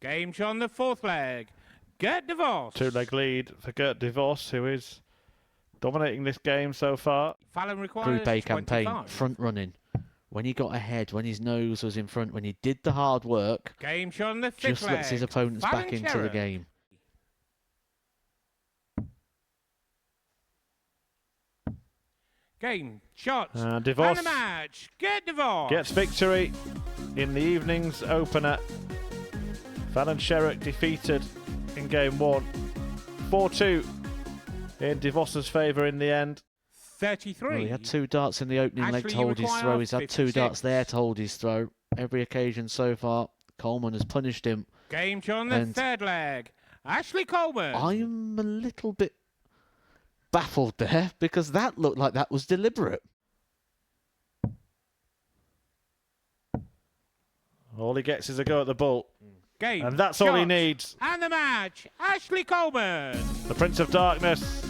Game on the fourth leg. Gert de Vos. Two-leg lead for Gert de Vos, who is dominating this game so far. Fallon requires Group A 25. campaign, front running. When he got ahead, when his nose was in front, when he did the hard work, Game on the fifth just lets his leg. opponents Fallon back into the Sherrock. game. Game, shot, De Vos and the match. Gert de Vos gets victory in the evening's opener. Fallon Sherrock defeated in game one. 4-2 in De Vos's favour in the end. 33. Well, he had 2 darts in the opening leg to Ashley, you hold his require throw. He's had 2 darts 56. there to hold his throw. Every occasion so far, Coleman has punished him. Game on the And third leg. Ashley Coleman. I'm a little bit baffled there because that looked like that was deliberate. All he gets is a go at the ball. Game, And that's all he shot, needs. And the match. Ashley Coleman. The Prince of Darkness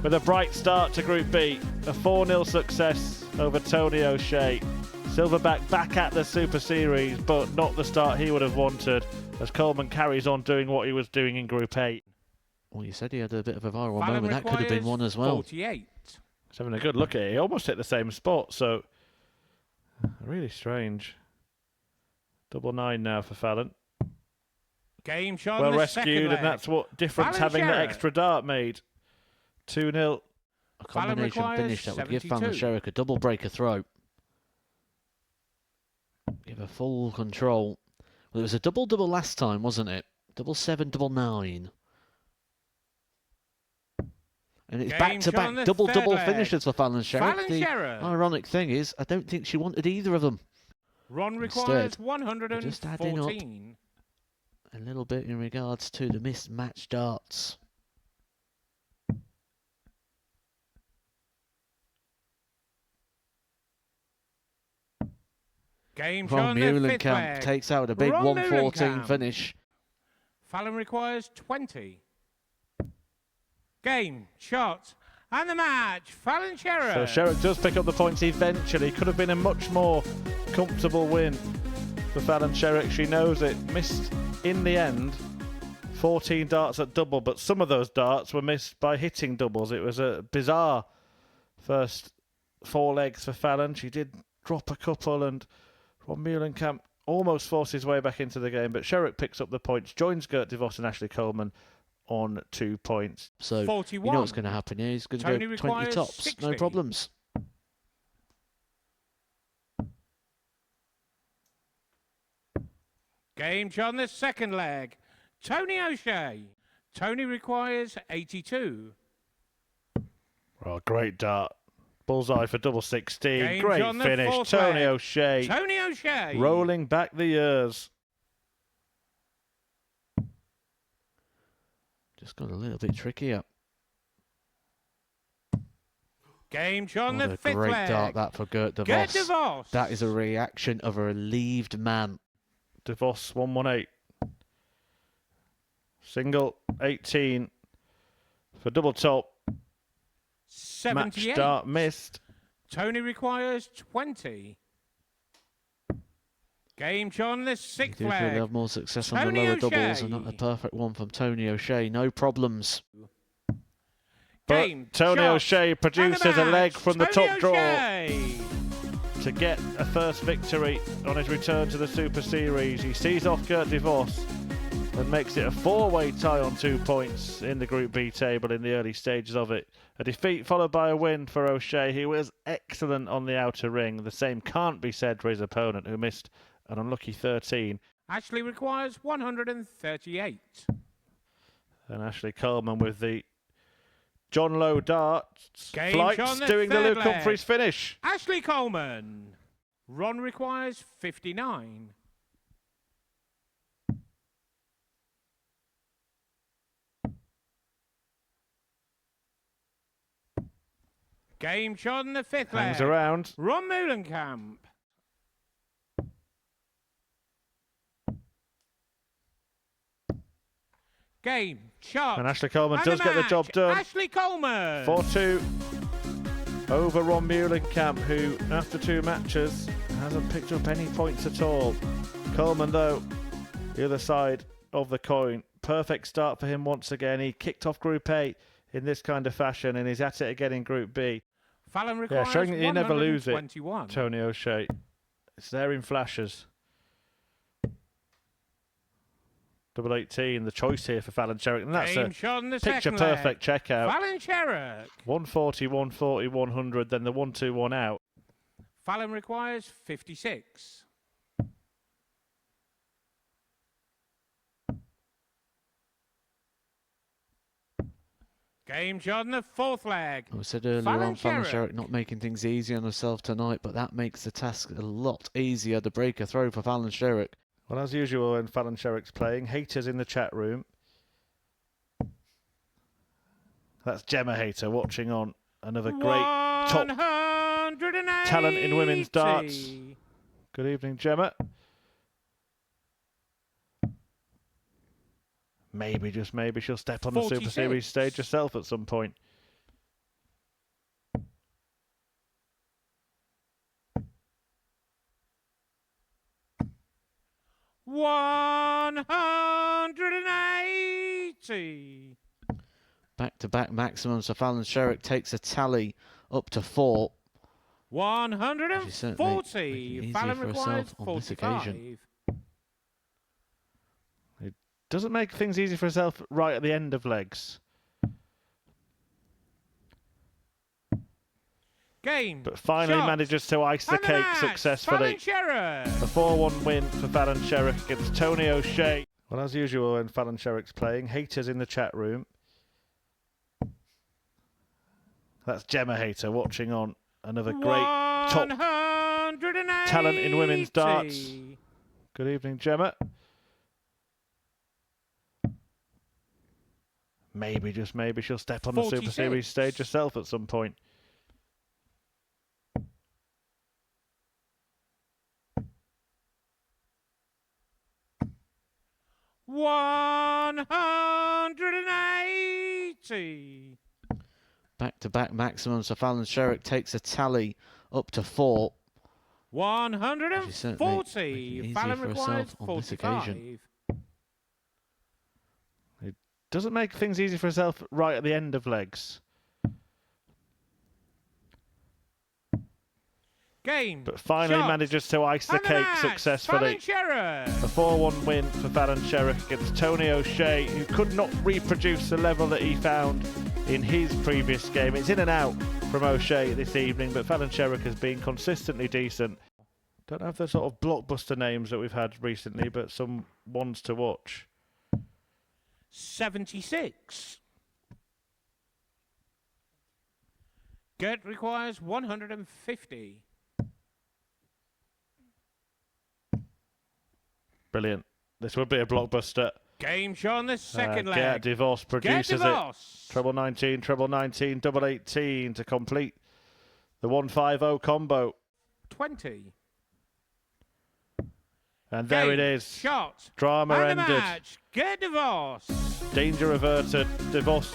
with a bright start to Group B. A 4-0 success over Tonio Shay. Silverback back at the Super Series, but not the start he would have wanted as Coleman carries on doing what he was doing in Group A. Well, you said he had a bit of a viral Fallon moment. That could have been one as well. 48. He's having a good look at it. He almost hit the same spot, so really strange. 9-9 now for Fallon. Game shot. Well the rescued, second leg. and that's what difference Fallon having the Sherrock. extra dart made. 2-0. A combination requires finish that would give Fallon 72. Sherrock a double breaker throw. Give her full control. Well, it was a double-double last time, wasn't it? 7-7, 9-9. And it's Game back-to-back on the double-double third leg. finishes for Fallon Sherrock. Fallon The Sherrock. ironic thing is, I don't think she wanted either of them. Ron Instead, requires just adding up 114. a little bit in regards to the mismatched darts. Game Ron shot. The fifth Muhlenkamp leg. takes out a big Ron 114 Muhlenkamp. finish. Fallon requires 20. Game, shot, and the match. Fallon Sherrock. So Sherrock does pick up the points eventually. Could have been a much more comfortable win for Fallon Sherrock. She knows it. Missed in the end. 14 darts at double, but some of those darts were missed by hitting doubles. It was a bizarre first 4 legs for Fallon. She did drop a couple, and Ron Muhlenkamp almost forced his way back into the game, but Sherrock picks up the points, joins Gert de Vos and Ashley Coleman on 2 points. So 41. you know what's going to happen here. He's going to Tony go 20 requires tops, 60. no problems. Game on the second leg. Tonio Shay. Tony requires 82. Oh, great dart. Bullseye for double 16. Game's Great on the finish. fourth Tonio leg. Shay Tonio Shay. rolling back the years. Just got a little bit trickier. Game on What the a fifth great leg. dart that for Gert de Gert de Vos. Vos. That is a reaction of a relieved man. De Vos 118. Single 18 for double top. Match 78. dart missed. Tony requires 20. Game on the He sixth did really leg. have more success on the Tonio lower doubles, Shay. and not a perfect one from Tonio Shay. No problems. But Game, Tonio shot, Shay and the produces a leg match. from the Tonio top draw Shay. to get a first victory on his return to the Super Series. He sees off Gert de Vos and makes it a 4-way tie on 2 points in the Group B table in the early stages of it. A defeat followed by a win for O'Shea, who was excellent on the outer ring. The same can't be said for his opponent, who missed an unlucky 13. Ashley requires 138. And Ashley Coleman with the John Lowe darts. Game Flights on the doing the third Luke leg. Humphreys finish. Ashley Coleman. Ron requires 59. Game shot in the fifth leg. Hangs around. Ron Muhlenkamp. Game, shot. And Ashley Coleman and does the get the match. job done. Ashley Coleman. 4-2 over Ron Muhlenkamp, who after 2 matches hasn't picked up any points at all. Coleman, though, the other side, of the coin. Perfect start for him once again. He kicked off Group A in this kind of fashion, and he's at it again in Group B. Fallon requires showing that you never lose it, 121. Tonio Shay. It's there in flashes. Double 18, the choice here for Fallon Sherrock. And that's Game shot in the picture second perfect leg. checkout. Fallon Sherrock. 140, 140, 100, then the 1-2-1 out. Fallon requires 56. Game shot in the fourth leg. I said earlier on, Fallon Sherrock not making things easy on herself tonight, but that makes the task a lot easier. The breaker throw for Fallon Sherrock. Well, as usual, when Fallon Sherrock's playing, haters in the chat room. That's Gemma Hater watching on. Another great top talent in women's darts. Good evening, Gemma. Maybe, just maybe, she'll step on the Super Series stage herself at some point. $180. Back-to-back maximums. So Fallon Sherrock takes a tally up to 4. 140. Fallon requires on this occasion. 45. It doesn't make things easy for herself right at the end of legs. Game. But finally manages to ice the cake successfully. A 4-1 win for Fallon Sherrock against Tonio Shay. Well, as usual, when Fallon Sherrock's playing, haters in the chat room. That's Gemma Hater watching on. Another great top talent in women's darts. Good evening, Gemma. Maybe, just maybe, she'll step on the Super Series stage herself at some point. $180. Back-to-back maximums. So Fallon Sherrock takes a tally up to 4. 140. Fallon requires on this occasion. 45. It doesn't make things easy for herself right at the end of legs. Game. But finally manages to ice the cake successfully. A 4-1 win for Fallon Sherrock against Tonio Shay, who could not reproduce the level that he found in his previous game. It's in and out from O'Shea this evening, but Fallon Sherrock has been consistently decent. Don't have the sort of blockbuster names that we've had recently, but some ones to watch. 76. Gert requires 150. Brilliant. This would be a blockbuster. Game shot on the second leg. Gert DeVos produces it. Treble 19, double 18 to complete the 150 combo. 20. And there it is. Shot. Drama and ended. Match. Gert DeVos. Danger averted. DeVos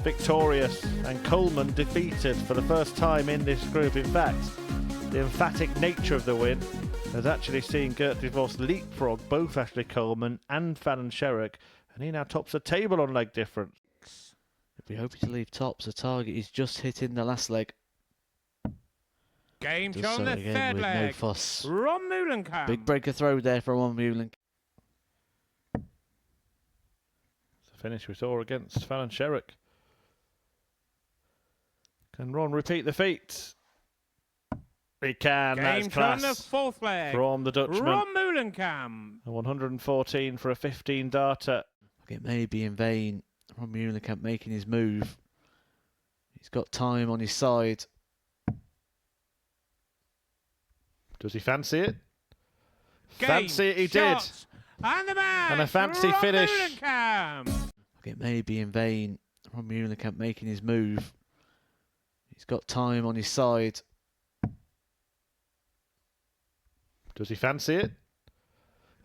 victorious. And Coleman defeated for the first time in this group. In fact, the emphatic nature of the win has actually seen Gert DeVos leapfrog both Ashley Coleman and Fallon Sherrock, and he now tops the table on leg difference. If we're hoping to leave tops, the target is just hitting the last leg. Game shot on the third with leg. No fuss. Ron Muhlenkamp. Big breaker throw there for Ron Muhlenkamp. The finish we saw against Fallon Sherrock. Can Ron repeat the feat? He can. That's class. Game from the fourth leg. From the Dutchman. Ron Muhlenkamp. A 114 for a 15 darter. It may be in vain. Ron Muhlenkamp making his move. He's got time on his side. Does he fancy it? Fancy it, he did. And the match. And a fancy Ron finish. Muhlenkamp. It may be in vain. Ron Muhlenkamp making his move. He's got time on his side. Does he fancy it?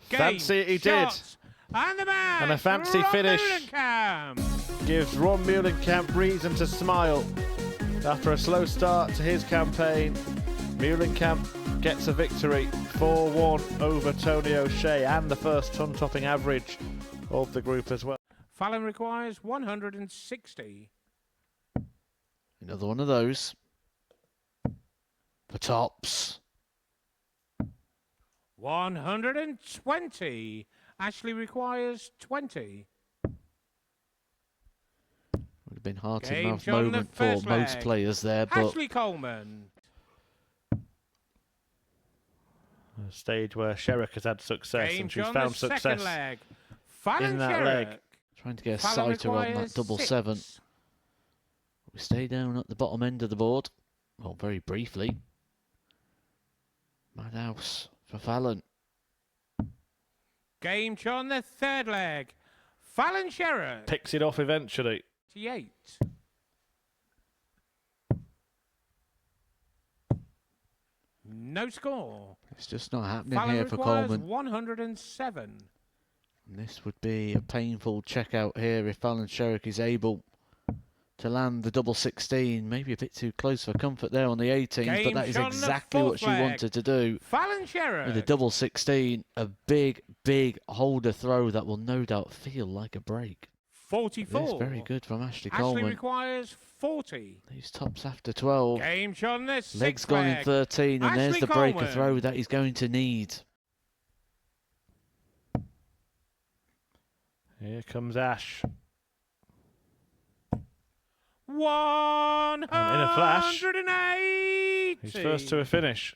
Fancy it, he did. And the match. And a fancy Ron finish. Muhlenkamp. Gives Ron Muhlenkamp reason to smile. After a slow start to his campaign, Muhlenkamp gets a victory 4-1 over Tonio Shay and the first ton-topping average of the group as well. Fallon requires 160. Another one of those. For tops. 120. Ashley requires 20. Would have been heart and Game mouth on the moment for first most leg. players there, but Ashley Coleman. A stage where Sherrock has had success Game and she's on found the second success leg. Fallon in that Sherrock. leg. trying to get a Fallon sighter on that requires double 6. 7. We stay down at the bottom end of the board. Well, very briefly. Madhouse for Fallon. Game on the third leg. Fallon Sherrock. Picks it off eventually. 88. No score. It's just not happening Fallon here for requires Coleman. 107. And this would be a painful check out here if Fallon Sherrock is able to land the double 16. Maybe a bit too close for comfort there on the 18s, but that is Game on the exactly what fourth she leg. wanted to do. Fallon Sherrock. With a double 16, a big, big holder throw that will no doubt feel like a break. 44. It's very good from Ashley Ashley Coleman. requires 40. These tops after 12. Game on the sixth Legs gone in leg. 13, and there's Ashley the breaker Coleman. throw that he's going to need. Here comes Ash. 180. And in a flash, he's first to a finish.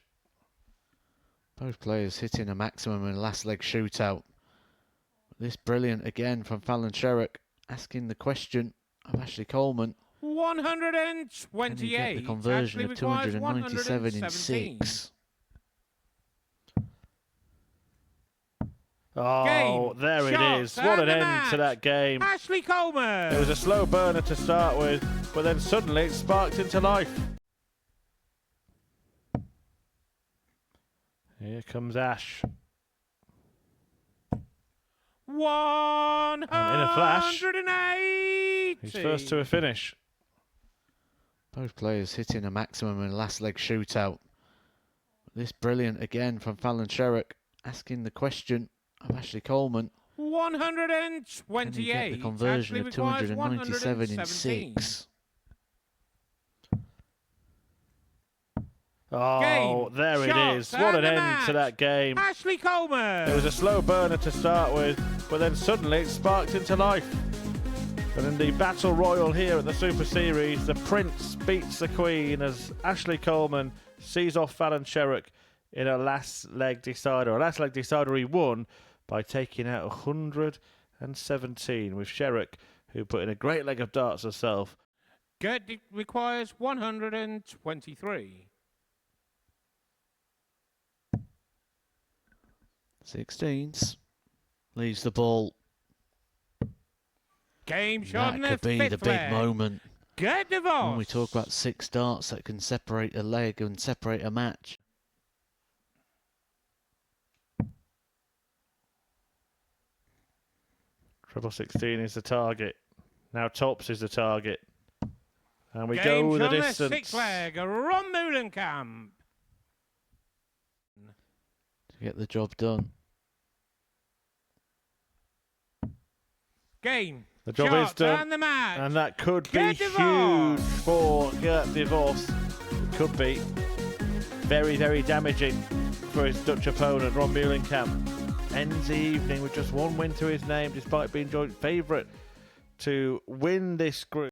Both players hitting a maximum in the last leg shootout. This brilliant again from Fallon Sherrock, asking the question of Ashley Coleman. 128. Can he get the conversion Ashley of requires 297 in 117. 6? Oh, Game, there it shots, is. What an and the end match. to that game. Ashley Coleman. It was a slow burner to start with, but then suddenly it sparked into life. Here comes Ash. 180. And in a flash, he's first to a finish. Both players hitting a maximum in the last leg shootout. This brilliant again from Fallon Sherrock, asking the question of Ashley Coleman. 128. Can he get the conversion Ashley of requires 297 in 117. 6? Oh, Game, there it shots, is. What and an the end to that game. Ashley Coleman. It was a slow burner to start with, but then suddenly it sparked into life. And in the Battle Royal here at the Super Series, the Prince beats the Queen as Ashley Coleman sees off Fallon Sherrock in a last leg decider. A last leg decider he won by taking out 117 with Sherrock, who put in a great leg of darts herself. Gert requires 123. 16s. Leaves the ball. Game That on the could be the fifth big leg. moment. Gert DeVos. When we talk about 6 darts that can separate a leg and separate a match. Treble 16 is the target. Now tops is the target. And we Game go with the on the distance. sixth leg. Ron Meulenkamp. To get the job done. Game. The job shots, is done. And the match. And that could be Gert DeVos. huge for Gert DeVos. It could be very, very damaging for his Dutch opponent, Ron Meulenkamp. Ends the evening with just one win to his name, despite being joint favourite to win this group.